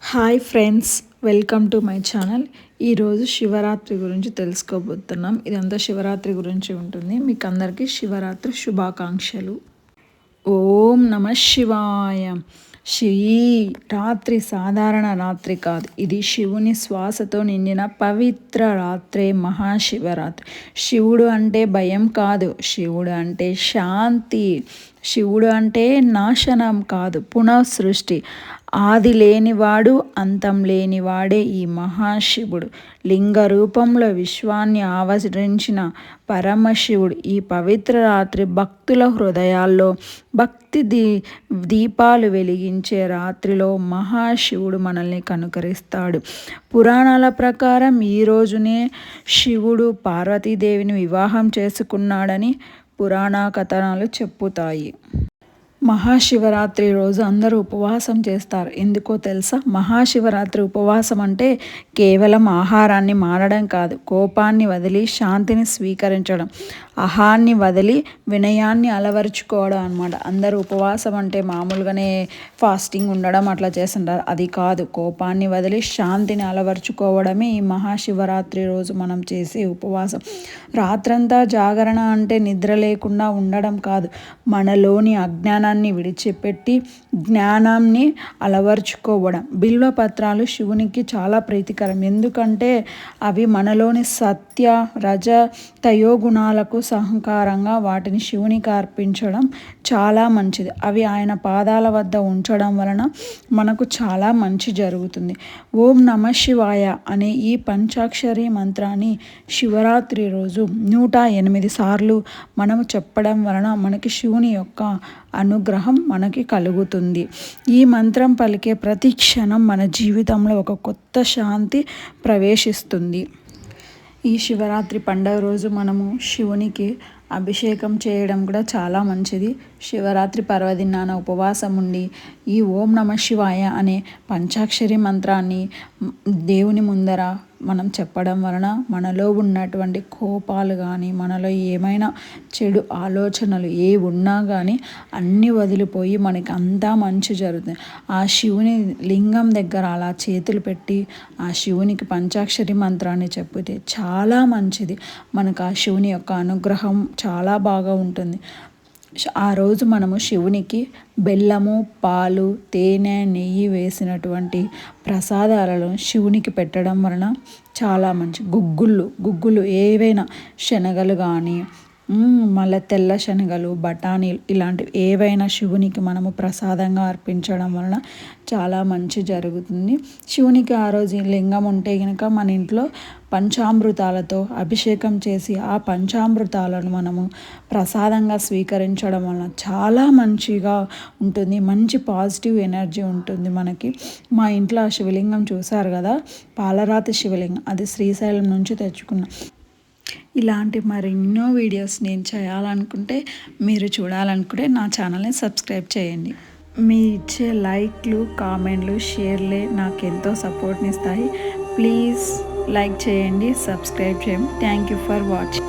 Hi friends, welcome to my channel. ఈరోజు శివరాత్రి గురించి తెలుసుకోబోతున్నాం. ఇదంతా శివరాత్రి గురించి ఉంటుంది. మీకు అందరికీ శివరాత్రి శుభాకాంక్షలు. ఓం నమ శివాయ. రాత్రి సాధారణ రాత్రి కాదు, ఇది శివుని శ్వాసతో నిండిన పవిత్ర రాత్రే మహాశివరాత్రి. శివుడు అంటే భయం కాదు, శివుడు అంటే శాంతి. శివుడు అంటే నాశనం కాదు, పునఃసృష్టి. ఆది లేనివాడు, అంతం లేనివాడే ఈ మహాశివుడు. లింగ రూపంలో విశ్వాన్ని ఆవరించిన పరమశివుడు. ఈ పవిత్ర రాత్రి భక్తుల హృదయాల్లో భక్తి దీపాలు వెలిగించే రాత్రిలో మహాశివుడు మనల్ని కనుకరిస్తాడు. పురాణాల ప్రకారం ఈ రోజునే శివుడు పార్వతీదేవిని వివాహం చేసుకున్నాడని పురాణ కథనాలు చెప్పుతాయి. మహాశివరాత్రి రోజు అందరూ ఉపవాసం చేస్తారు. ఎందుకో తెలుసా? మహాశివరాత్రి ఉపవాసం అంటే కేవలం ఆహారాన్ని మానడం కాదు, కోపాన్ని వదిలి శాంతిని స్వీకరించడం, అహాన్ని వదిలి వినయాన్ని అలవరుచుకోవడం అన్నమాట. అందరూ ఉపవాసం అంటే మామూలుగానే ఫాస్టింగ్ ఉండడం అట్లా చేస్తుంటారు. అది కాదు, కోపాన్ని వదిలి శాంతిని అలవరుచుకోవడమే ఈ మహాశివరాత్రి రోజు మనం చేసే ఉపవాసం. రాత్రంతా జాగరణ అంటే నిద్ర లేకుండా ఉండడం కాదు, మనలోని అజ్ఞానాన్ని విడిచిపెట్టి జ్ఞానాన్ని అలవర్చుకోవడం. బిల్వ పత్రాలు శివునికి చాలా ప్రీతికరం. ఎందుకంటే అవి మనలోని సత్య, రజ, తయోగుణాలకు సహకారంగా వాటిని శివునికి అర్పించడం చాలా మంచిది. అవి ఆయన పాదాల వద్ద ఉంచడం వలన మనకు చాలా మంచి జరుగుతుంది. ఓం నమ శివాయ అనే ఈ పంచాక్షరి మంత్రాన్ని శివరాత్రి రోజు 108 సార్లు మనము చెప్పడం వలన మనకి శివుని యొక్క అనుగ్రహం మనకి కలుగుతుంది. ఈ మంత్రం పలికే ప్రతి క్షణం మన జీవితంలో ఒక కొత్త శాంతి ప్రవేశిస్తుంది. ఈ శివరాత్రి పండుగ రోజు మనము శివునికి అభిషేకం చేయడం కూడా చాలా మంచిది. శివరాత్రి పర్వదినాన ఉపవాసం ఉండి ఈ ఓం నమ శివాయ అనే పంచాక్షరి మంత్రాన్ని దేవుని ముందర మనం చెప్పడం వలన మనలో ఉన్నటువంటి కోపాలు కానీ, మనలో ఏమైనా చెడు ఆలోచనలు ఏ ఉన్నా కానీ అన్నీ వదిలిపోయి మనకి అంతా మంచి జరుగుతుంది. ఆ శివుని లింగం దగ్గర అలా చేతులు పెట్టి ఆ శివునికి పంచాక్షరి మంత్రాన్ని చెప్పితే చాలా మంచిది. మనకు ఆ శివుని యొక్క అనుగ్రహం చాలా బాగా ఉంటుంది. ఆ రోజు మనము శివునికి బెల్లము, పాలు, తేనె, నెయ్యి వేసినటువంటి ప్రసాదాలను శివునికి పెట్టడం వలన చాలా మంచి. గుగ్గుళ్ళు ఏవైనా శనగలు కానీ, మళ్ళీ తెల్ల శనగలు, బఠానీలు ఇలాంటివి ఏవైనా శివునికి మనము ప్రసాదంగా అర్పించడం వలన చాలా మంచి జరుగుతుంది. శివునికి ఆ రోజు లింగం ఉంటే కనుక మన ఇంట్లో పంచామృతాలతో అభిషేకం చేసి ఆ పంచామృతాలను మనము ప్రసాదంగా స్వీకరించడం వలన చాలా మంచిగా ఉంటుంది. మంచి పాజిటివ్ ఎనర్జీ ఉంటుంది మనకి. మా ఇంట్లో ఆ శివలింగం చూసారు కదా, పాలరాతి శివలింగం, అది శ్రీశైలం నుంచి తెచ్చుకున్నాం. ఇలాంటి మరెన్నో వీడియోస్ నేను చేయాలనుకుంటే, మీరు చూడాలనుకుంటే నా ఛానల్ని సబ్స్క్రైబ్ చేయండి. మీ ఇచ్చే లైక్లు, కామెంట్లు, షేర్లే నాకు ఎంతో సపోర్ట్ని ఇస్తాయి. ప్లీజ్ లైక్ చేయండి, సబ్స్క్రైబ్ చేయండి. Thank you for watching.